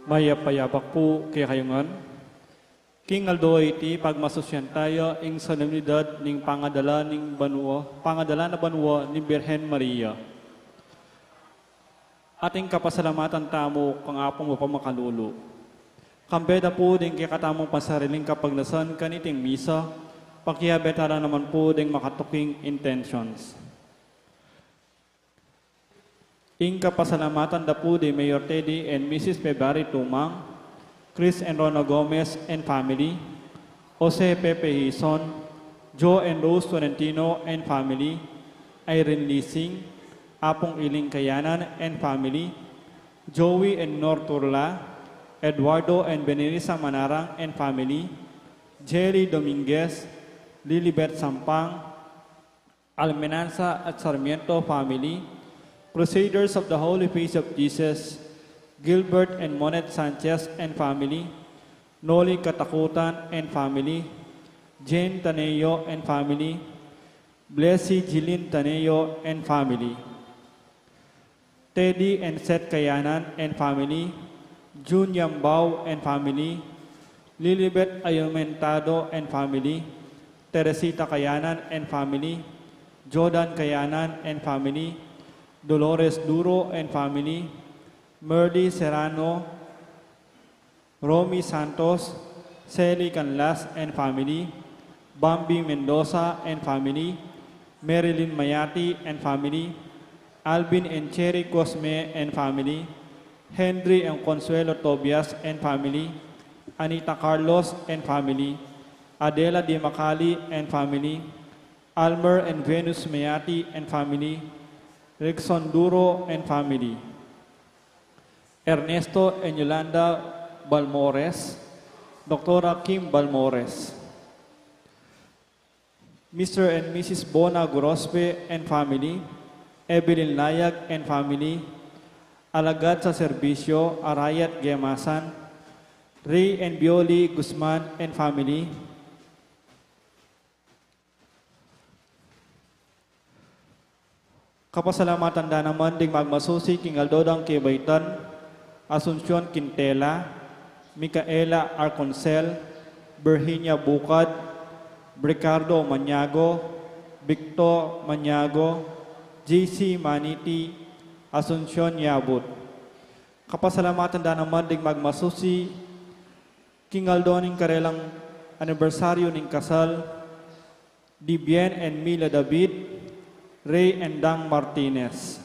Mayapayabak po kaya kayongan. King Aldo iti pagmasusyan tayo ing solemnidad ning pangadala na banwa ni Birhen Maria. Ating kapasalamatan tamo kang apong mapamakalulo. Kambeda po din kaya katamong pasariling kapaglasan kaniting misa, pakiyabetara naman po din makatuking intentions. Ing kapasalamatan da po di Mayor Teddy and Mrs. February Tumang, Chris and Rona Gomez and family, Jose Pepe Hison, Joe and Rose Tolentino and family, Irene Lising, Apong Iling Kayanan and family, Joey and Nor Turla, Eduardo and Benirisa Manarang and family, Jerry Dominguez, Lilibet Sampang, Almenanza at Sarmiento family, Crusaders of the Holy Face of Jesus, Gilbert and Monet Sanchez and family, Noli Katakutan and family, Jane Taneo and family, Blessy Jilin Taneo and family, Teddy and Seth Kayanan and family, June Yambao and family, Lilibet Ayumentado and family, Teresita Kayanan and family, Jordan Kayanan and family, Dolores Duro and family, Merdy Serrano, Romy Santos, Sally Canlas and family, Bambi Mendoza and family, Marilyn Mayati and family, Alvin and Cherry Cosme and family, Henry and Consuelo Tobias and family, Anita Carlos and family, Adela Di Macali and family, Almer and Venus Mayati and family, Rickson Duro and family, Ernesto and Yolanda Balmores, Dr. Kim Balmores, Mr. and Mrs. Bona Gorospe and family, Evelyn Layag and family, Alagad sa Serbisyo, Arayat Gemasan, Ray and Bioli Guzman and family, kapasalamatan da naman ding magmasusi king Aldodang Kibaitan, Asuncion Quintela, Micaela Arconcel, Virginia Bukad, Ricardo Maniago, Victor Maniago, JC Maniti, Asuncion Yabut. Kapasalamatan da naman ding magmasusi king Aldo ning karelang anibersaryo ning kasal, Dibien and Mila David, Ray and Dang Martinez.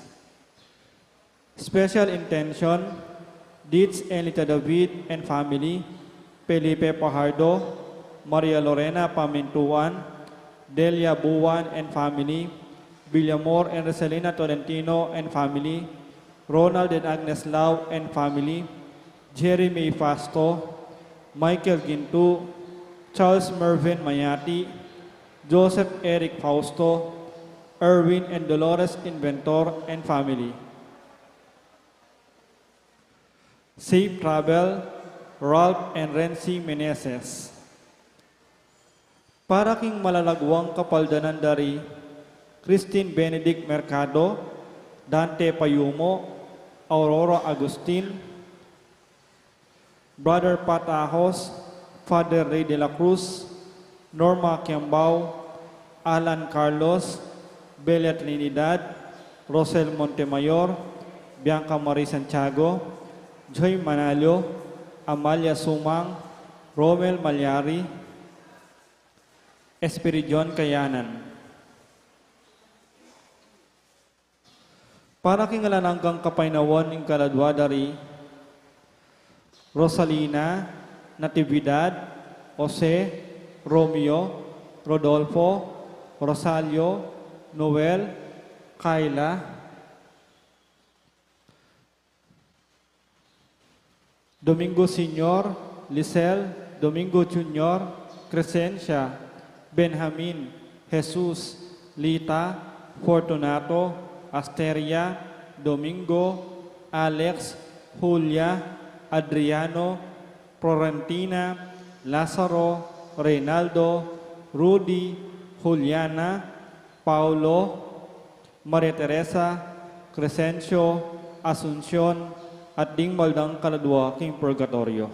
Special intention, Deeds and Lita David and family, Felipe Pajardo, Maria Lorena Pamintuan, Delia Buwan and family, Villamor and Rosalina Tolentino and family, Ronald and Agnes Lau and family, Jeremy Fasto, Michael Gintu, Charles Mervyn Mayati, Joseph Eric Fausto, Erwin and Dolores Inventor and family. Safe Travel, Ralph and Renzi Meneses. Para king malalagwang kapaldanan dari, Christine Benedict Mercado, Dante Payumo, Aurora Agustin, Brother Patahos, Father Ray de la Cruz, Norma Kiambao, Alan Carlos, Bella Trinidad, Rosel Montemayor, Bianca Marie Santiago, Joy Manalo, Amalia Sumang, Romel Malyari, Espiridion Kayanan. Para kingalananggang kapainawan ng kaladwa dari, Rosalina, Natividad, Jose, Romeo, Rodolfo, Rosalio, Noel, Kayla, Domingo Senior, Lisel, Domingo Junior, Crescencia, Benjamin, Jesus, Lita, Fortunato, Asteria, Domingo, Alex, Julia, Adriano, Florentina, Lazaro, Reynaldo, Rudy, Juliana, Paulo, Maria Teresa, Crescencio, Asuncion, at ding maldang kaladwa king purgatorio.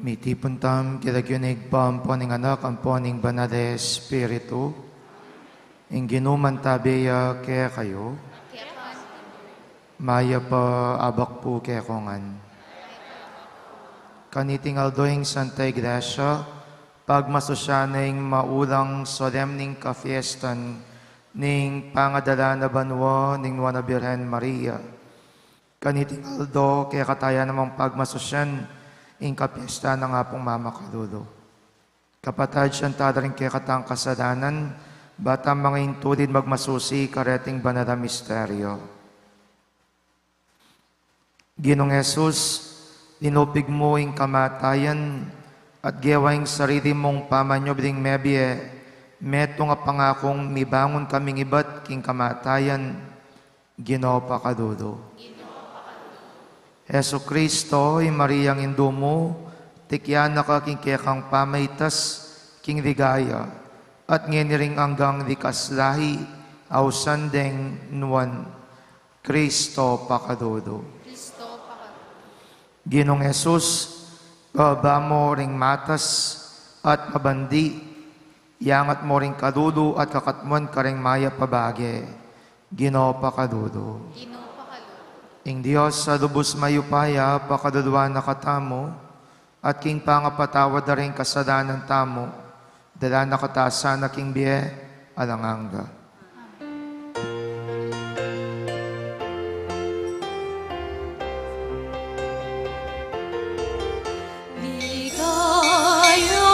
Mitipuntam kilagyunig pamponing anak ang poning banade Espiritu, ingginuman tabiya kaya kayo, maya pa abak po kaya kongan. Kaniting aldoing Santa Iglesia, pagmasosyaning maulang solemning kafiestan ning pangadala na banwa ning Nuana Birhen Maria. Kaniting aldo kaya kataya namang pagmasosyan ing kapiesta na nga pong Mama Kalulo. Kapatad siyang tadaring kaya katang kasadanan, batang mga intulid magmasusi kareting banala misteryo. Ginong Jesus, linupig mo ing kamatayan at gewaing sarili mong pamanyobling mebye, meto nga pangakong mibangon kaming ibat king kamatayan, Ginoo pa Kalulo. Yesu Kristo, Mariang Indumo, tikyan na ka king kekang pamaitas, king ligaya, at ngeniring anggang likas lahi, aw sandeng nuan, Kristo pakadodo. Ginong Jesus, baba mo ring matas at mabandi, yangat mo ring kadudo at kakatmon ka ring maya pabage, Ginoo pakadodo. Ing Diyos sa lubos mayupaya, pakadudwa na katamo, at king pangapatawad na rin kasadanan tamo, dala na katasan na king biye, alanganga. Ligaya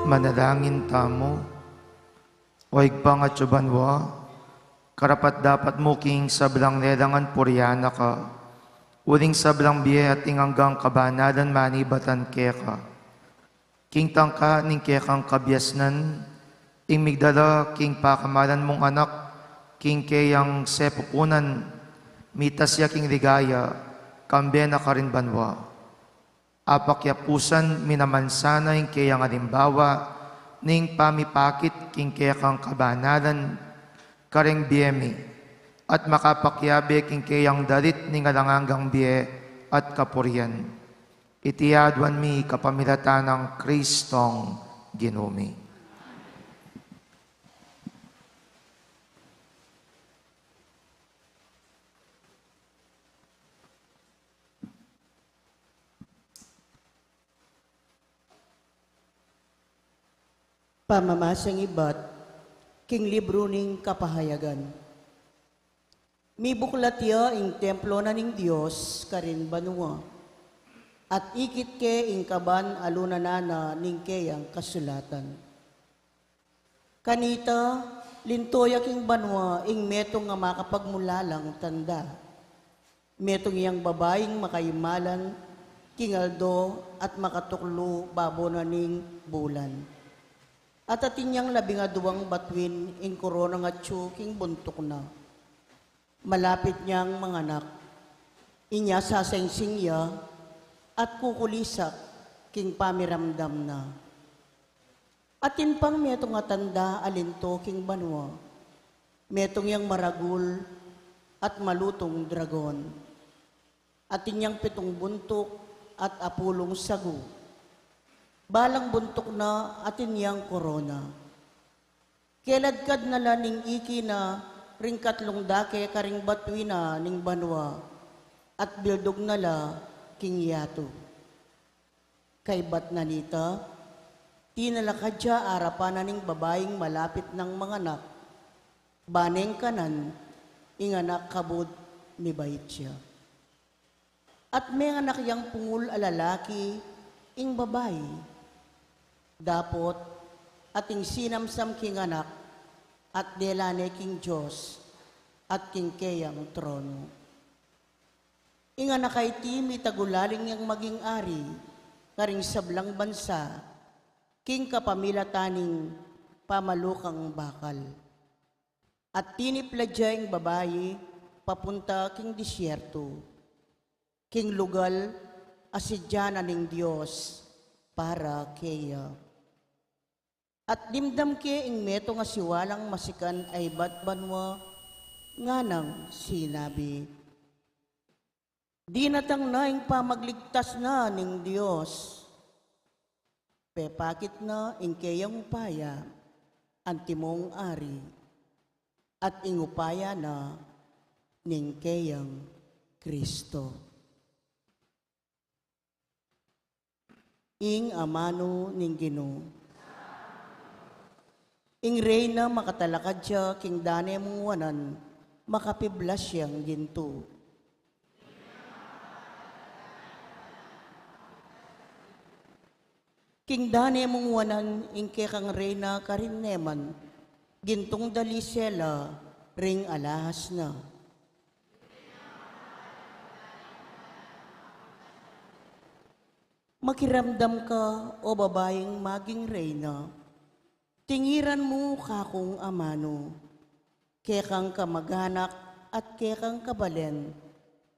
Manalangin tamo, oig pa nga tsubanwa, karapat dapat mo king sablang lelangan puryana ka, uling sablang biye at inganggang kabanadan manibatan keka. King tangka ning kekang kabyasnan, ing migdala king pakamalan mong anak, king keyang sepupunan, mitasya king ligaya, kambena ka rin banwa. Apakyapusan minamansana ing keyang alimbawa, ning pamipakit king kekang kabanalan, kareng biyemi, at makapakyabe king keyang dalit ning alanganggang biye at kapurian. Itiyadwan mi kapamilatan ng Kristong Ginumi. Pamamasang ibat, king libro ning kapahayagan. Mibuklat ya ing templo na ning Dios karin banua. At ikit ke ing kaban aluna na ning keyang kasulatan. Kanita, lintoya king banwa ing metong nga makapagmulalang tanda. Metong iyang babaeng makaimalan, kingaldo at makatuklo babo na ning bulan. At atin niyang labinga duwang batwin ing korona nga tsu king buntok na. Malapit niyang manganak. Inya sasengsing ya at kukulisak king pamiramdam na. Atin pang metong nga tanda alinto king banwa. Metong yang maragul at malutong dragon. Atin yang pitong buntok at apulong sagu. Balang buntok na atin yang korona. Keladkad na laning iki na ring katlong dake karing batwina ning banwa at bildog na la king yato. Kay bat na nita, tinalakadya arapan na ning babaeng malapit ng manganak, baneng kanan, inganak kabod ni Baitya. At may anak yang pungul alalaki, ing babae, dapot ating sinamsam king anak at delane king Diyos at king keyang trono. Inga na kay ti mitagulaling yang maging ari, karing sablang bansa, king kapamilataning pamalukang bakal. At tinipladya yung babae, papunta king disyerto, king lugal asidya na ning Diyos para keya. At dimdam ke ing meto nga siwalang masikan ay batbanwa nga nang sinabi. Di natang na ing pamagligtas na ning Diyos. Pepakit na ing keyang upaya, antimong ari, at ing upaya na ning keyang Kristo. Ing amano ning Ginoo. Ing reyna makatalakad siya, king dane mong wanan, makapiblas siyang ginto. King dane mong wanan, ing kekang reyna karinneman, gintong dalisela, ring alahas na. Makiramdam ka, o babaeng maging reyna, tingiran mo kakong amano, kekang kamaganak at kekang kabalen,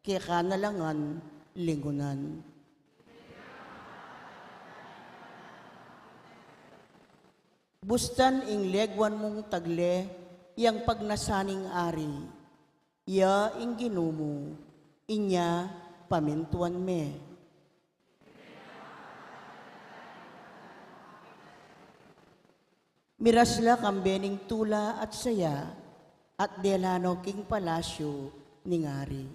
keka nalangan lingunan. Bustan ing legwan mong tagle, yang pagnasaning ari, ya ing ginumo, inya pamintuan me. Mirasla kambening tula at saya, at delano king palasyo ni ngari.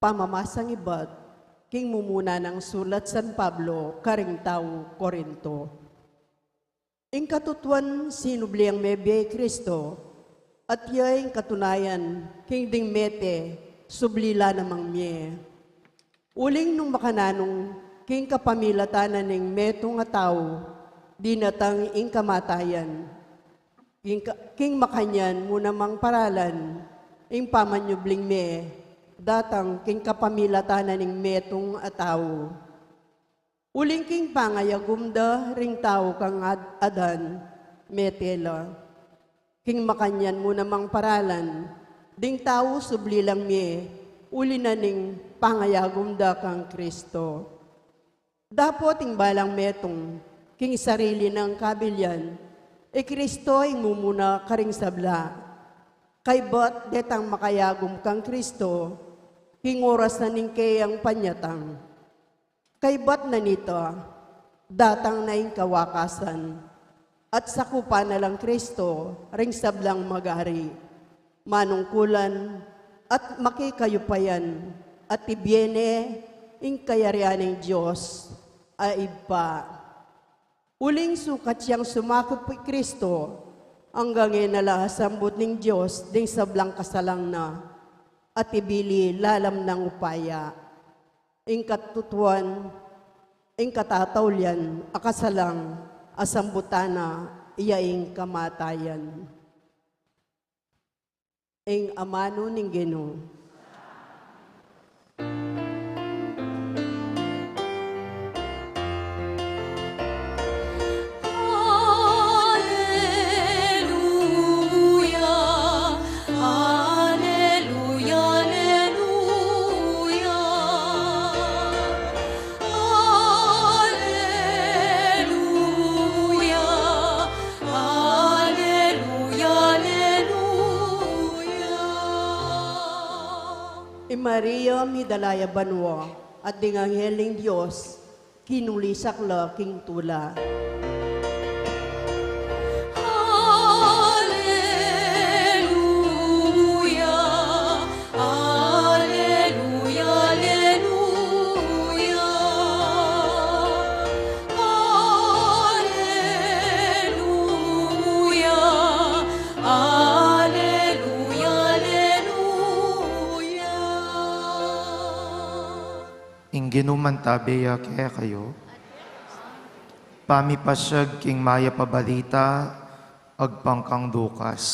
pamamasang ibat, king mumuna ng sulat San Pablo, karing tao Korinto. Ing katutuan sinubli ang mebiyay Kristo, at yaing katunayan, king ding mete, sublila namang miye. Uling nung makananong, king kapamilatanan ng metong nga tao, dinatang ing kamatayan. King makanyan muna mang paralan, ing pamanyubling me, datang king kapamilatanan ng metong ataw. Uling king pangayagumda ring tao kang adan, metela. King makanyan muna mang paralan, ding tao sublilang me, uli na ning pangayagumda kang Kristo. Dapat ing balang metong, king sarili ng kabilyan, Kristo ing mumuna karing sabla. Kay bot detang makayagum kang Kristo, king oras na ning kayang panyatang. Kay bot na nito, datang na ing kawakasan, at sakupa na lang Kristo, ring sablang magari, manungkulan at makikayupayan, at tibyene ing kayarian ng Diyos ay iba. Uling sukat siyang sumakop kay Kristo, hanggang inala sambut ng Diyos ding sablang kasalang na, at ibili lalam ng upaya. Ing katutuan, ing katatawlyan, akasalang, asambutana, iyaing kamatayan. Ing amano ning Ginoo. Maria midalaya banwa at ding angheling Diyos kinulisakla king tula. Ginuman tabiya kaya kayo, pamipasyag king maya pabalita, agpangkang dukas.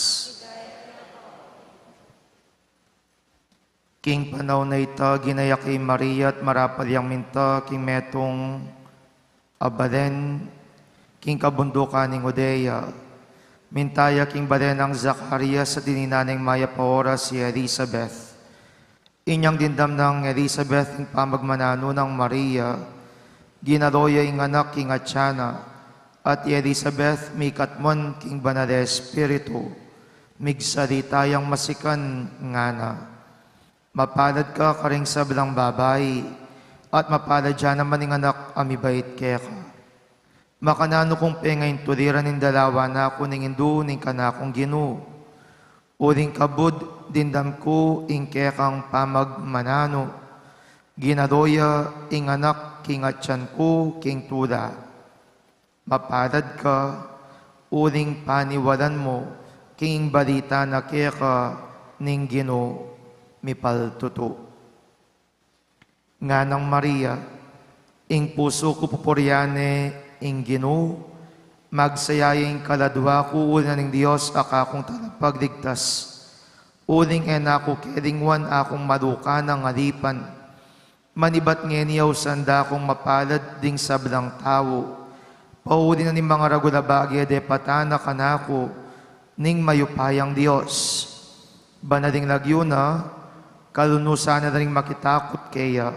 King panaw na ita, ginaya kay Maria at marapal yang minta, king metong abalen, king kabundukan ng Odeya, mintaya king balen ng Zacarias sa dininaneng maya paora si Elizabeth. Inyang dindam ng Elizabeth ng pamagmanano ng Maria, ginadoya ing anak king Atsana, at Elizabeth may katmon king banal Espiritu, migsaritayang masikan ngana. Mapalad ka karing sablang babay, at mapalad dyan naman ing anak amibait keka. Makanano kong pengayin tuliran ng dalawa na ako ning indu ning kanakong Ginoo. Uling kabud, dindam ko ing kekang pamagmanano, ginadoya ing anak king atyan ko king tuda. Mapalad ka, uling paniwalan mo, king balita na keka ning Ginoo mipaltuto. Nga ng Maria, ing puso ko pupuryane ing Ginoo, magsayayang kaladwa ko una ng Diyos akakong talapagligtas. Uling enako kedingwan akong maduka ng alipan. Manibat ngeniyaw sanda akong mapalad ding sablang tao. Pauli na ni mga ragulabagi de patana kanako ning mayupayang Diyos. Banading lagyo na, kalunusan na ring makitakot kaya,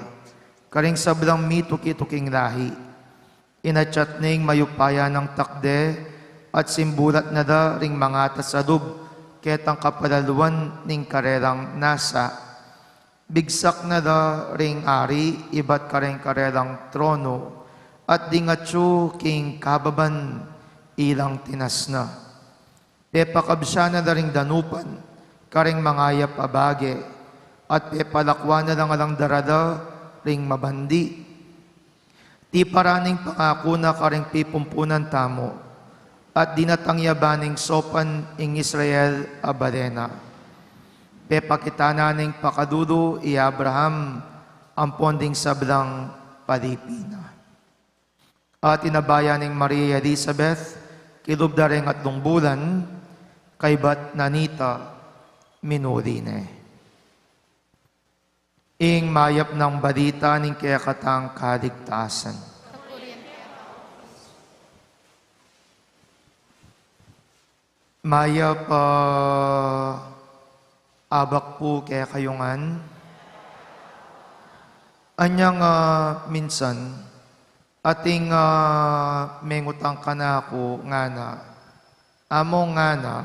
karing sablang mituk-ituking lahi. Inachat ning mayupaya ng takde at simbulat na da ring mga tasadub ketang kapalaluan ning karerang nasa. Bigsak na da ring ari ibat kareng karerang trono at dingatsu king kababan ilang tinas na. Pepakabsya na da ring danupan kareng mangayap abage at pepalakwa na lang alang darada ring mabandi. Ti paraning pangako na karing pipumpunan tamo, at dinatangyabaning sopan ing Israel abarena. Pepakita naning pakadudo i Abraham ang ponding sablang palipina. At inabayaning Maria Elizabeth, kilubdareng at lungbulan, kay bat nanita minurine. Ing mayap ng balita ning kaya katang kaligtasan. Mayap abak po kaya kayungan. Anyang minsan, ating mengutang ka na ako nga na, amo nga na,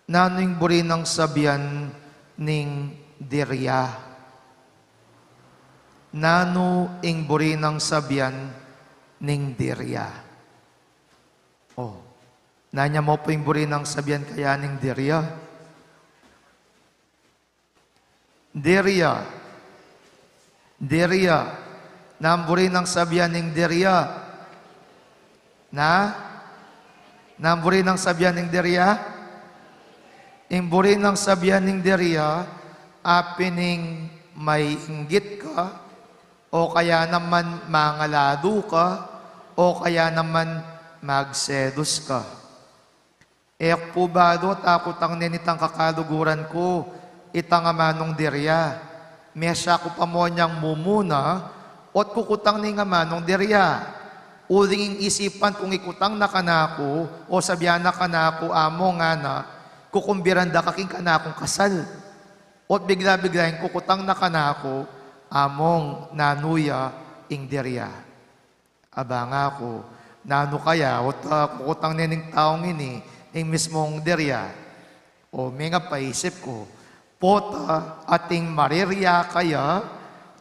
nanoing buri ng sabian ning dirya. Nano ing buri ng sabian ning dirya. Oh, nanya mo po ing buri ng sabian kaya ning dirya? Dirya. Dirya. Namburi ng sabian ning dirya. Namburi ng sabian ning dirya? Ing buri ng sabian ning dirya, apining may inggit ka, o kaya naman mangalado ka, o kaya naman magsedos ka. Ek po ba do, takot ang nenitang kakaluguran ko, itang amanong dirya. Mesya ko pa mo niyang mumuna, ot kukutang ni amanong dirya. Uling isipan kung ikutang na kanako, o sabyan na kanako, amo nga na, kukumbiran da kaking kanakong kasal. Ot bigla-biglahin kukutang na kanako, among nanuya ing dirya. Aba nga ko, nano kaya, o kukutang nining taong ini, ing mismong dirya. O may nga paisip ko, pota ating marirya kaya,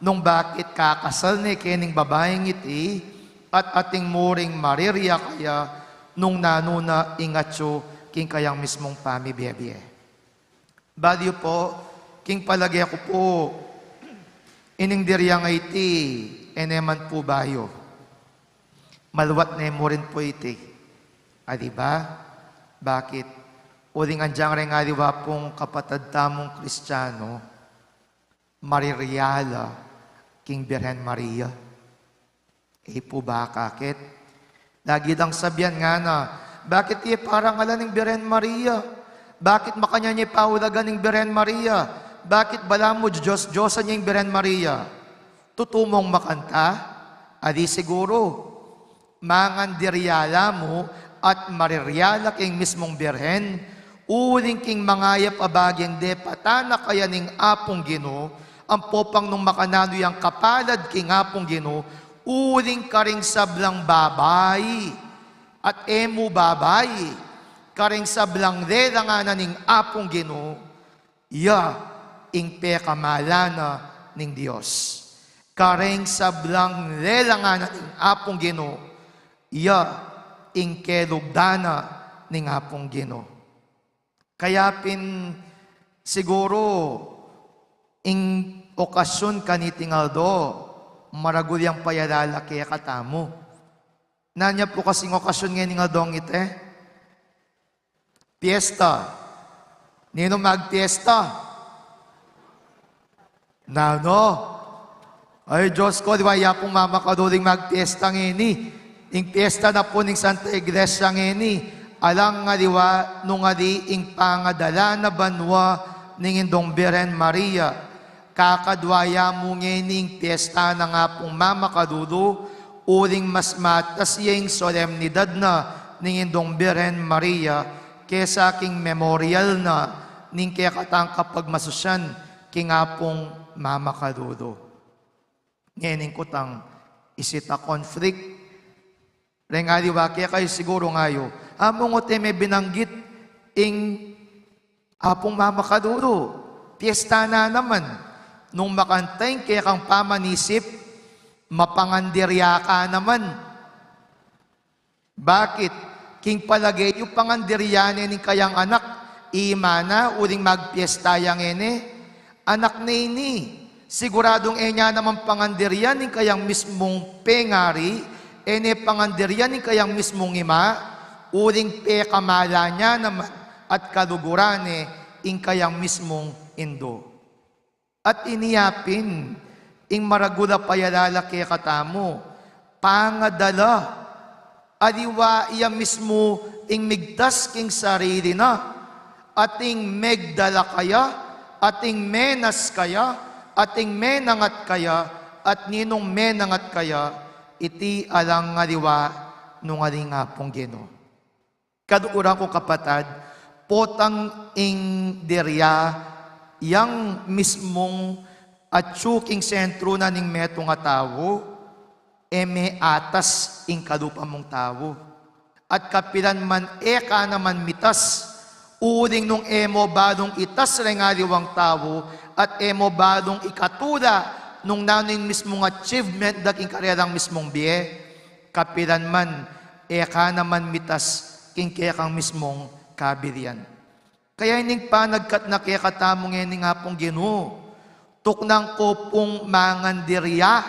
nung bakit kakasal ni kining babaeng iti, at ating muring marirya kaya, nung nanuna ingatyo, king kayang mismong pamibiyebye. Badyo po, king palagi ako po, ining dirya nga iti, eneman po bayo. Malwat na mo rin po iti. Adiba? Bakit? Uling andyang rin nga diba pong kapatad tamong Kristiyano, mariryala, King Birhen Maria. Po ba kakit? Lagi lang sabihan nga na, bakit parang ala ng Birhen Maria? Bakit makanya niya paulagan ng Birhen Maria? Bakit bala mo Diyos-Diyosan niya yung Birhen Maria? Tutumong makanta? Adi siguro, mangandiryala mo at mariryala king mismong Birhen, uling king mangayap abagyang de patana kaya ning apong Gino, ang popang nung makanano yung kapalad king apong Gino, uling karing sablang babay, at emu babay, karing sablang relanganan ning apong Gino, ing pekamalana ning Diyos. Kareng sablang lelanganan ning apong Gino, ing kelugdana ning apong Gino. Kaya siguro, ing okasyon kanitingaldo, maragulyang payalala kaya katamo. Nanya po kasing okasyon ngayon nga dong ite? Fiesta. Nino magfiesta? Nano? Ay, Diyos ko, di ba, yapong mama kaduling magpiesta ngini. Ing piesta na po ning Santa Iglesia ngini. Alang nga diwa, nung nga di, ing pangadala na banwa ning indong Birhen Maria. Kakadwaya mo ngini, ing piesta na nga pong mama kadudo, uling mas matas yung solemnidad na ning indong Birhen Maria, kesa king memorial na, ning kaya katang kapag masusyan, king apong mama kadudo. Ngayon ko tang isita conflict. Rengaliwa, kaya kayo siguro ngayo, among ote may binanggit ing apong mama kadudo. Piesta na naman. Nung makantay kaya kang pamanisip, mapangandirya ka naman. Bakit? King palagay yung pangandirya ni kayang anak, imana, uling magpiesta yang ene, anak na ini, siguradong enya naman pangandirian ng kayang mismong pengari, ene pangandirian ng kayang mismong ima, uring pe kamala niya naman at kalugurane ing kayang mismong indo. At iniyapin, ing maragula payalala kaya katamo, pangadala, aliwa iya mismo ing migtas king sarili na, ating megdala kaya, ating menas kaya, ating menangat kaya, at ninong menangat kaya, iti alang ngaliwa nung aling apong Ginoo. Kaduuran ko kapatad, potang ing derya, yang mismong atsuking sentro na ning meto nga tao, eme atas ing kalupa mong tao. At kapilan man eka naman mitas, uling nung emo badong itas rengaliwang tao, at emo badong ikatula nung naning mismong achievement daking karerang mismong biye, kapilan man eka naman mitas king kaya kang mismong kabilian. Kaya ining panagkat na kaya katamong ining nga pong Ginoo, tuknang ko pong mangandirya,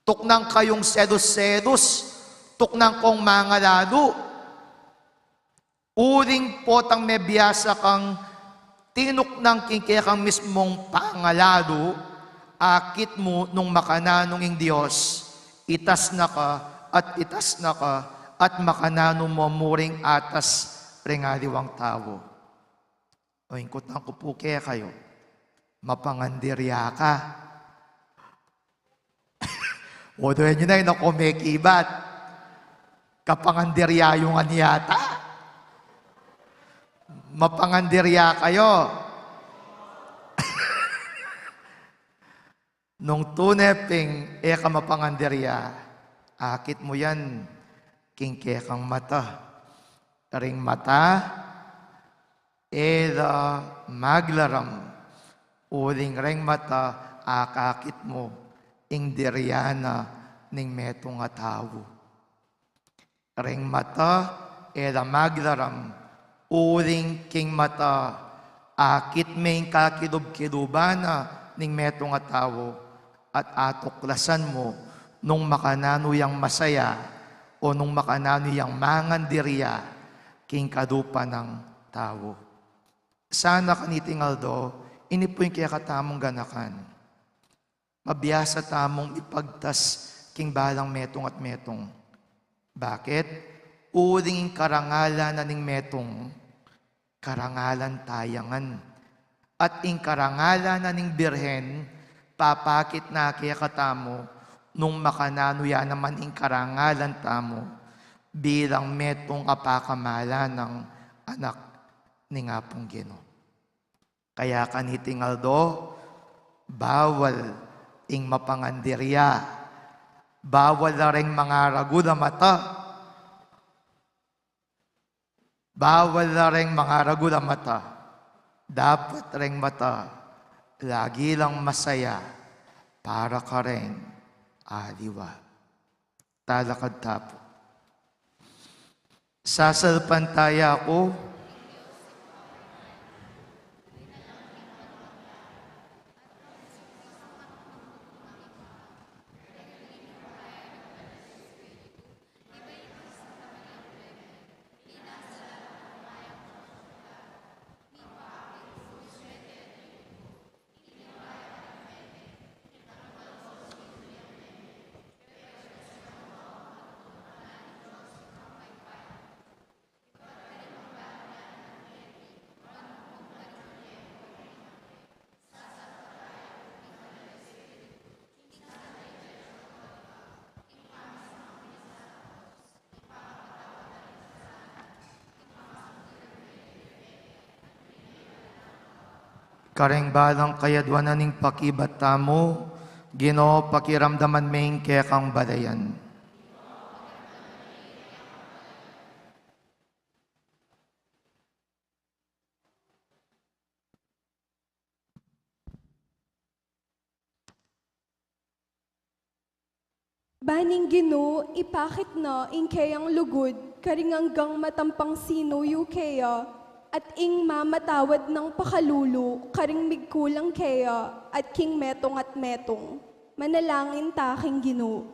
tuknang kayong sedos-sedos, tuknang kong mangalalo, uring potang may biyasa kang tinuknang king kaya kang mismong pangalalo, akit mo nung makananong ing Diyos, itas na ka at itas na ka, at makanano mo muring atas rengaliwang tao. O ingkot na ko po kaya kayo, mapangandirya ka. O doon nyo na yun ako may kibat. Kapangandirya yung aniyata. Mapangandirya kayo. Nung tuneping eka mapangandirya, akit mo yan, kingke kang mata. Ring mata, eda maglaram, uling ring mata, akakit mo, ing diryana ning metong nga tao. Ring mata, eda maglaram, uling king mata, akit may kakilub-kilubana ning metong nga tao, at atuklasan mo, nung makanano yang masaya, o nung makanano yang mangandirya, king kadupa ng tao. Sana kanitingal do, ini po yung kaya katamong ganakan. Mabiyasa tamong ipagtas king balang metong at metong. Bakit? Uling karangalan na ning metong, karangalan tayangan. At ing karangalan na ning birhen, papakit na kaya katamo, nung makanano yan naman ing karangalan tamo, bilang metong apakamala ng anak ni nga pong Ginoo. Kaya kanitingal do, bawal ing mapangandirya, bawal na rin mga ragu na mata, bawal na rin mga ragu na mata, dapat rin mata, lagi lang masaya, para ka rin aliwa. Talakad tapo. Sasalpantaya ako, kareng balang kayadwan na ning pakibat tamo, Ginoo pakiramdaman maing kekang balayan. Baning Ginoo, ipakit na ing kayang lugod, karing hanggang matampang sino yu kaya, at ing mamatawad ng pakalulu, karing migkulang kaya, at king metong at metong. Manalangin taking Ginoo.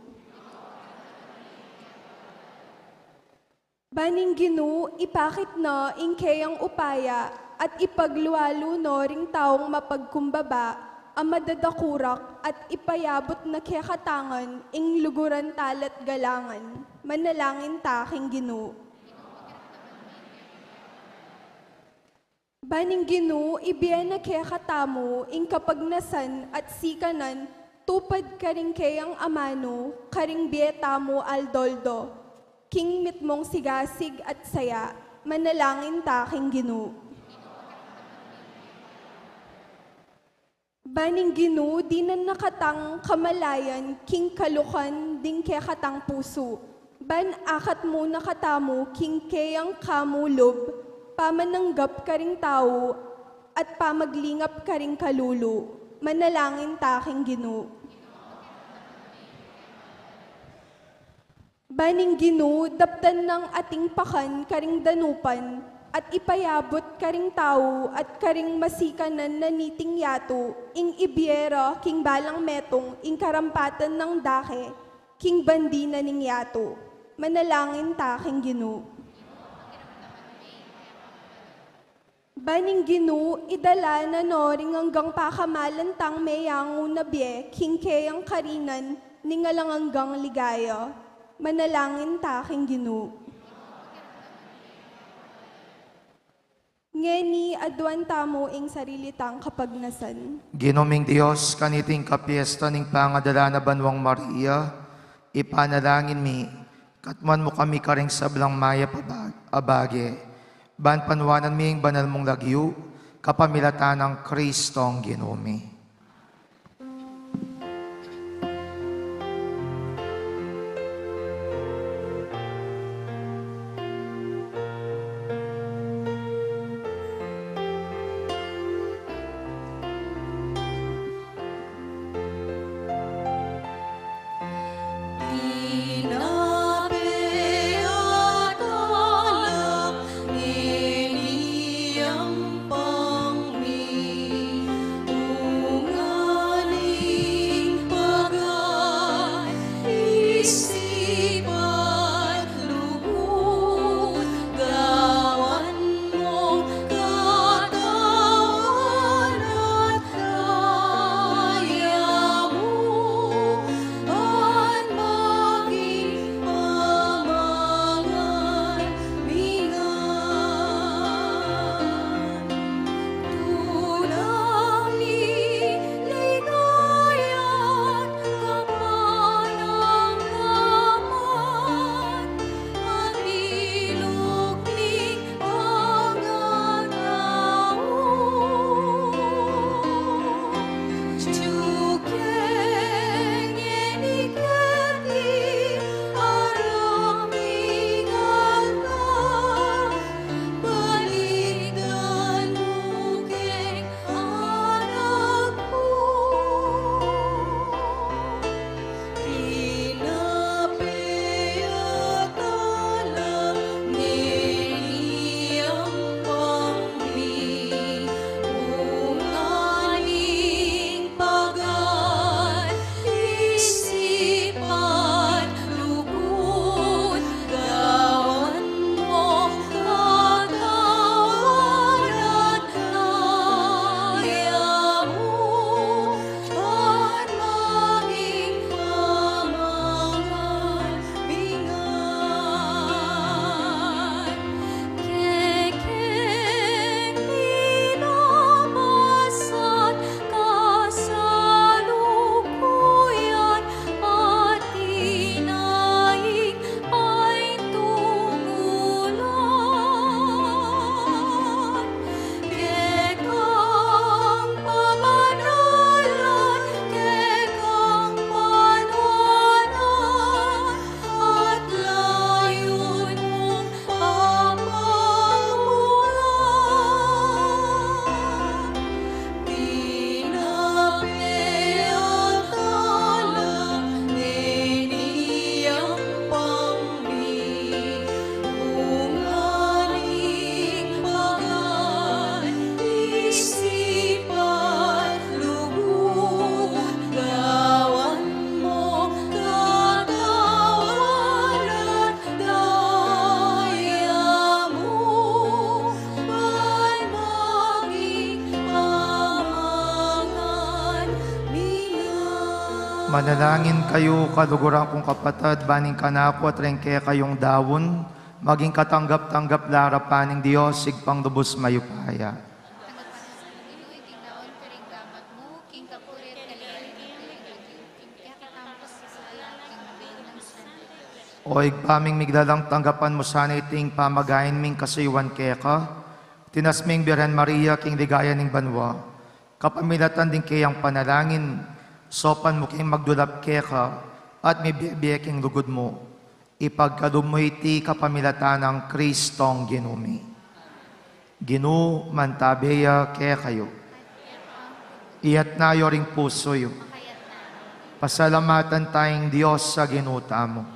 Baning Ginoo, ipakit na ing kayang upaya, at ipagluwalo no ring taong mapagkumbaba, ang madadakurak at ipayabot na kakatangan, ing luguran talat galangan. Manalangin taking Ginoo. Baning Ginoo, ibiyan na kaya katamo, ing kapagnasan at sikanan, tupad karing kayang amano, karing biyeta mo aldoldo, king mitmong sigasig at saya, manalangin taking Ginoo. Baning Ginoo, di na nakatang kamalayan, king kalukan, ding kaya katang puso, ban akat mo nakatamo, king kayang kamulob, pamananggap ka ring tao at pamaglingap ka ring kalulu, manalangin taking Ginoo. Baning Ginoo, daptan ng ating pakan karing danupan, at ipayabot karing tao at karing masikanan na niting yato, ing ibyera, king balang metong, ing karampatan ng dake, king bandi na ning yato, manalangin taking Ginoo. Baning Ginoo, idala na noring hanggang pakamalan tang mayango na biye, king kayang karinan, ningalang hanggang ligaya. Manalangin taking Ginoo. Ngeni adwan tamo ing sarili tang kapagnasan. Ginoming Dios, kaniting kapiesta ning pangadala na banwang Maria, ipanalangin mi, katman mo kami karing sablang maya abage, ban panwanan mi ing banal mong lagyu, kapamilatan ng Kristong Ginome. Manalangin kayo, kaluguran kong kapatid, baning kanako at rengke kayong dawon, maging katanggap-tanggap larapaning Diyos, sigpang lubos mayupaya. O igpaming miglalang tanggapan mo sana iting pamagain ming kasayuan keka, tinasming Birhen Maria king ligaya ning banwa, kapamilatan din kayang panalangin, sopan mo king magdulap keka, at may biye king lugod mo, ipagkalum mo iti kapamilatan ng Kristong ginumi. Ginu mantabeya kaya kayo, iyat nayo ring pusoyo, pasalamatan tayong Diyos sa ginuta mo.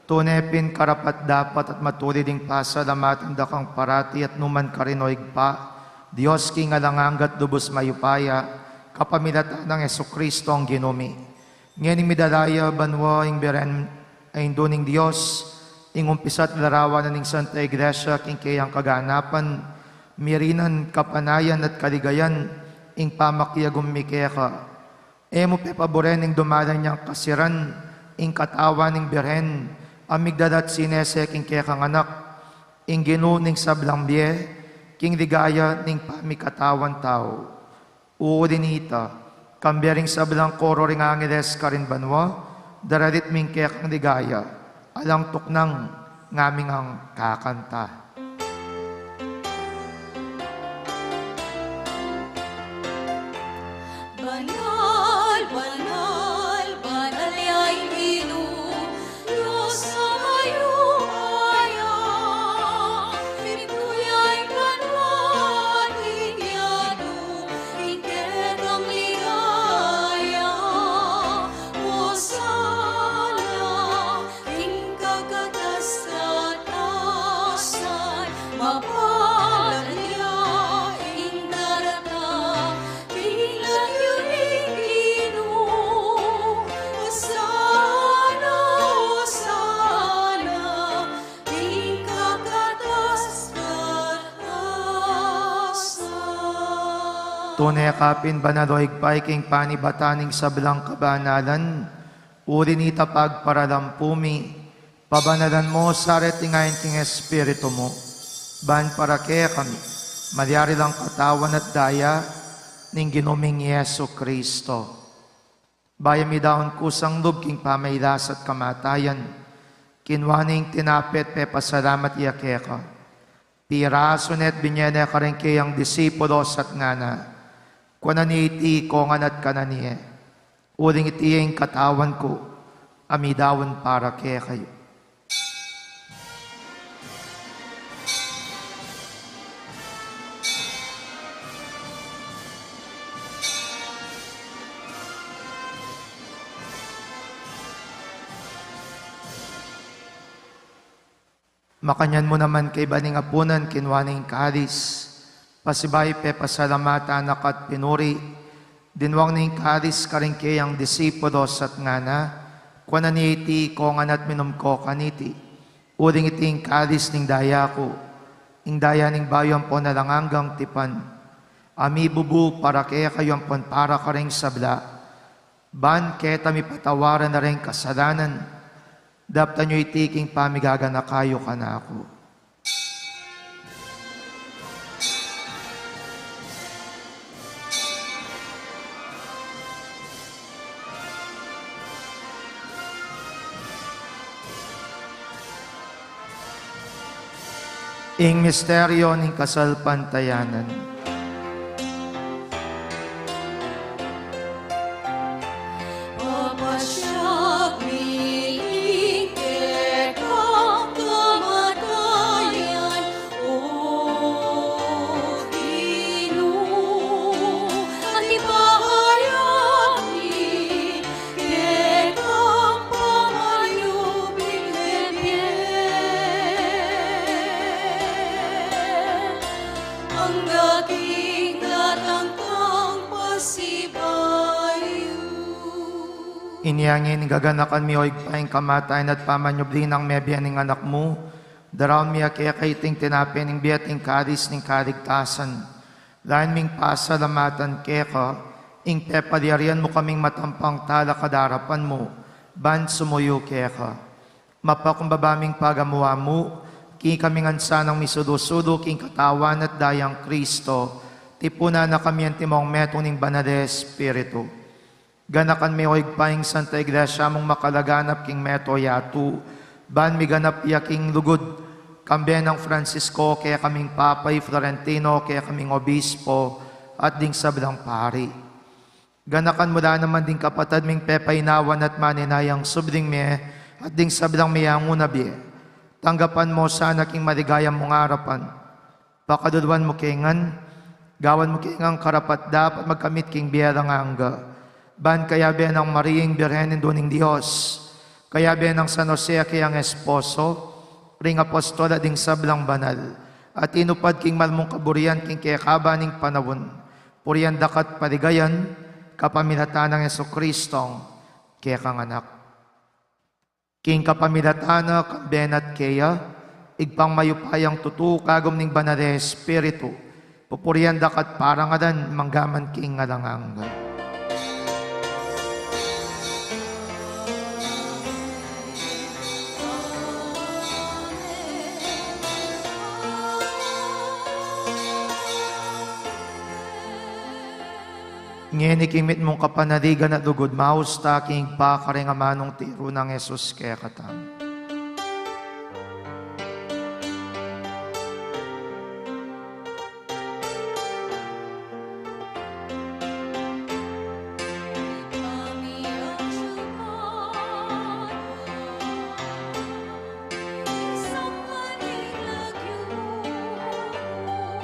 Tunepin karapat dapat at matulid ding pasalamatan dakang parati at numan karinoig pa, Diyos king alanganggat lubos mayupaya, kapamilatan ng Jesucristo ang ginumi. Ngayon midalaya banwa ing Birhen ay duning Diyos, ing umpisat larawan ning Santa Iglesia king kayang kaganapan, mirinan kapanayan at kaligayan, ing pamakyagum mikeka. Emo pe paboren ing dumalan niyang kasiran, ing katawan ning Birhen, amigdalat sinese king kekang anak, ing ginuning sablang biye, king ligaya ning pamikatawan tao. Uulinita, kambering sablang koro ring angeles karin banwa, daralit ming kekang ligaya, alang tuknang ngaming ang kakanta. Banal, banal, banal ya'y inu, Diyos sa mayumaya. Ito'y banal, higyado, iketang ligaya. O sana, ing kagatas-katasan, mapalad niya, ing darata, bilang yun ikinu. O sana, ing kagatas-katasan. Tunay kapin banaloig paiking panibataning sablang kabanalan, urinita pagparalampumi, pabanalan mo saret tingayin king Espiritu mo, ban para kaya kami, malyari lang katawan at daya, ning ginuming Yesu Kristo. Bayami daon kusang lub king pamaylas at kamatayan, kinwaning tinapit pe pasalamat iya keka, piraso net binyene ka rin kayang disipulos at ngana, kunan iti kongan at kananiye, uling iti yung katawan ko, amidawan para kaya kayo. Makanyan mo naman kay baning apunan, kinwaning kalis, pasibay pe pasalamatan akat pinuri, dinwang ning kalis karing kayang disipulos at ngana, kunan iti kongan at minumko kaniti, uling iting kalis ning daya ko, ing daya ning bayon po nalanganggang tipan, ami bubu para kaya kayon pon para karing sabla, ban keta mi patawaran na rin kasalanan, dapta nyo itiking pamigaga na kayo ka na ako. Ing misteryo ng kasalpantayanan. Papasyag miling kekang kamatayan, O Ginoo, at ipahayagi kekang pamayubing ang dating datangkang pasibayo. Inyangin gaganakan mi oig paing kamatayan at pamanyubli ng mebian ng anak mo, daraw mi kaya kaiting tinapin ng biyating karis ng kaligtasan, lain ming pasalamatan kaya ka, ing pepadiarian mo kaming matampang tala kadarapan mo, ban sumuyo keka. Mapakumbabaming pagamuwa mo, king kaming ansanang misudo-sudo, king katawan at dayang Kristo, tipuna na kami ang timong metong ning banade Espiritu. Ganakan mi oig paing Santa Iglesia mong makalaganap king meto yatu, ban mi ganap yaking lugod, kambiyan ng Francisco, kaya kaming Papay Florentino, kaya kaming Obispo, at ding sabdang pari. Ganakan mula naman ding kapatad ming pepainawan at maninayang subding me, at ding sabdang miyang unabi. Tanggapan mo sana king maligayang mong harapan. Pakadudwan mo kingan, gawan mo kingang karapat dapat magkamit king biyerang angga. Ban kaya biyan ng Mariing Birhenin Duning Diyos, kaya biyan ng San Jose kayang esposo, ring apostola ding sablang banal, at inupad king malmong kaburian king kayakabaning panawon, puriyan dakat paligayan, kapamilatan ng Jesucristong kayakang anak. King kapamilatana kamben at kaya, igpang mayupayang tutu kagom ning banale Espiritu, pupuriyan dakat parangadan manggaman king ngalanganga. Ngeni kimit mong kapanaligan at lugod maus taking pakarengamanong tiro ng Jesus kaya katang. Kami ang suman, isang manilagyo. Datang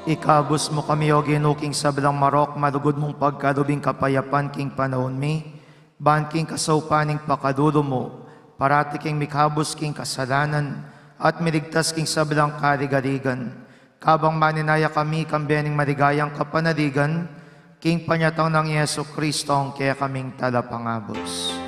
Ikabos mo kami o ginuking sablang marok, malugod mong pagkalubing kapayapan king panahon mi, ban king kasaupaning pakadulo mo, parati king mikabos king kasalanan, at miligtas king sablang kaligaligan. Kabang maninaya kami kambening maligayang kapanaligan, king panyatang ng Yesu Kristo ang kaya kaming talapangabos.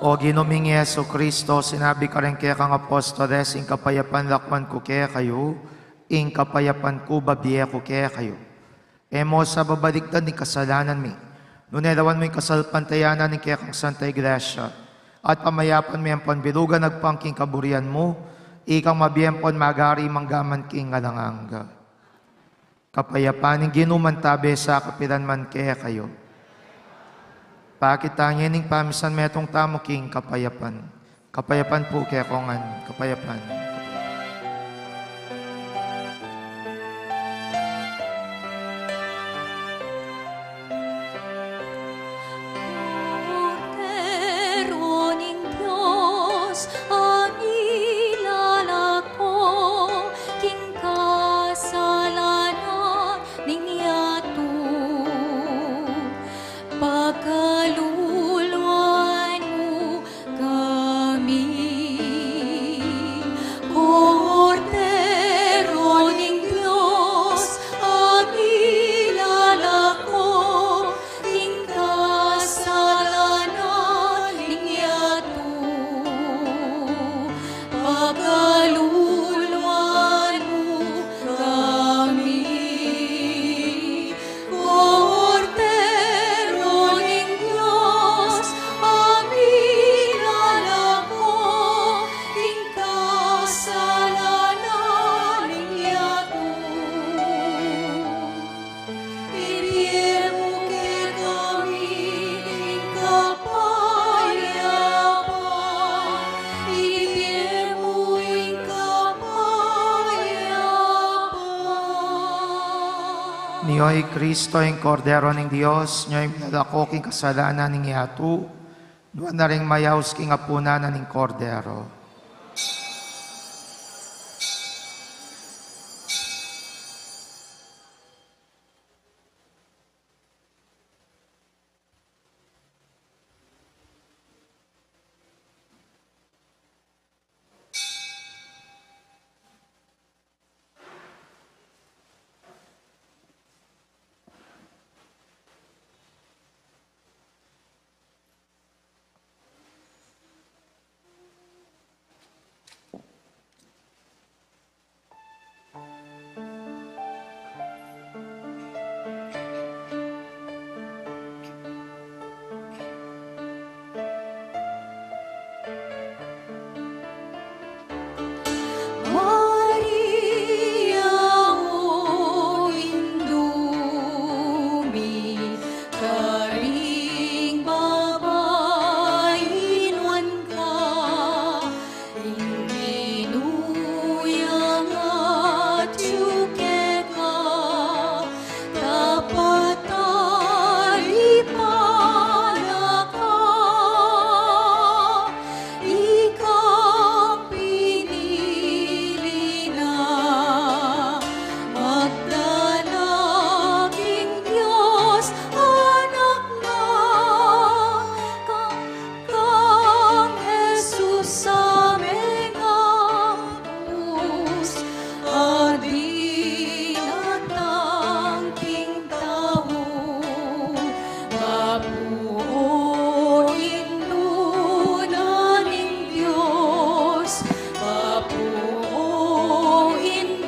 O ginuming Yesu Kristo, sinabi ka rin kaya kang apostoles, ing kapayapan lakwan ko kaya kayo, ing kapayapan ko babiye ko kaya kayo. Emo sa babaligtad ni kasalanan mi, nunelawan mo yung kasalpantayanan ni kaya kang Santa Iglesia, at pamayapan mo yung panbilugan nagpangking kaburian mo, ikang mabiyempon magari manggaman king alanganga. Kapayapan ng ginumantabe sa kapilan man kaya kayo. Pakitangin ng pamisan metong tamo king kapayapan. Kapayapan po kaya kongan. Kapayapan. Cordero ning Diyos, ang ilalako, king kasalanan ning yatu. Nyo'y Kristo, yung Kordero ng Diyos, nyo'y minalako king kasalanan ng yatu, duwan na rin mayaws king apunanan ng Kordero. Maria, o indumi, karing babainwan ka, inginuyang at yuke ka, dapat alipana ka, ikang pinili na magdalaging Diyos, anak na kang Jesus sa mengamus, adi natangking tao, mapuoin nunaning Diyos, mapuoin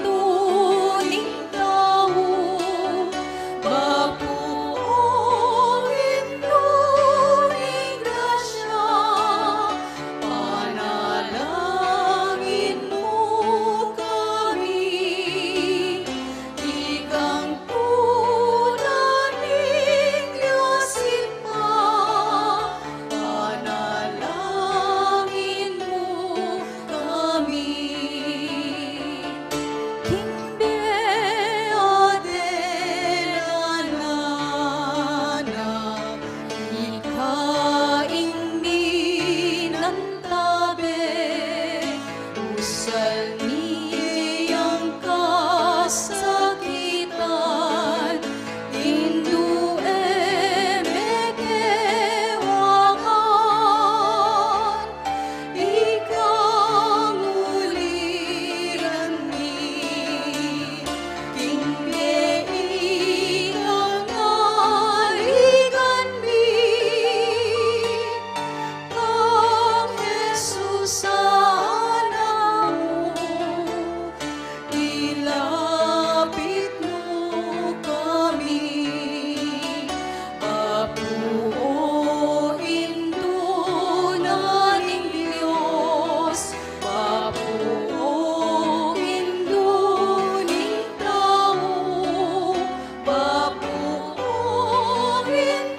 nuning tao, mapuoin nuning grasya, panalangin mo kami, ikang tunaning Diyos Ipa, panalangin mo kami. Kinde adelana, ikaing ninantabe, usal niyang kasakitan, indu emekewangan, ikang uliran ni, kinde ikang aligan mi, kang Jesus sana mo, ilapit mo kami, papuoin tunaning Diyos, papuoin nuning tao, papuoin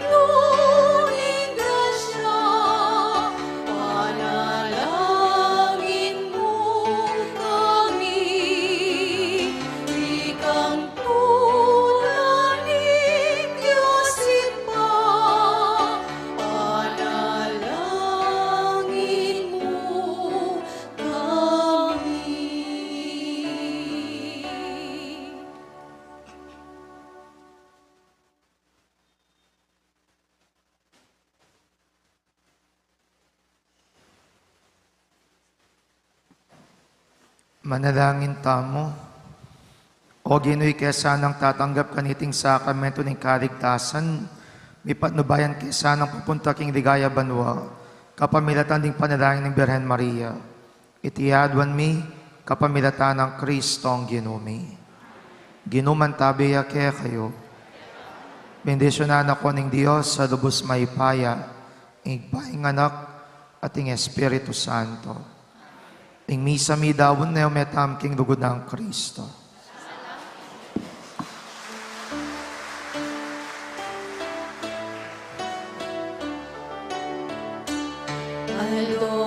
nuning grasya, panalangin mo kami, ikang tunaning Diyos Ipa, panalangin mo kami. Manalangin tamo. O Ginoy, kesanang tatanggap kaniting sakramento ng kaligtasan, may patnubayan kesanang pupunta king ligaya banwa, kapamilatan ding panalangin ng Birhen Maria. Itiyadwan mi, kapamilatan ng Kristong Ginumi. Ginuman tabiya kaya kayo. Bendisyonan ako ng Diyos sa lubos maipaya, igpaing anak at ing Espiritu Santo. Ing misa mi dawon na metam king lugod ng Kristo. Aldo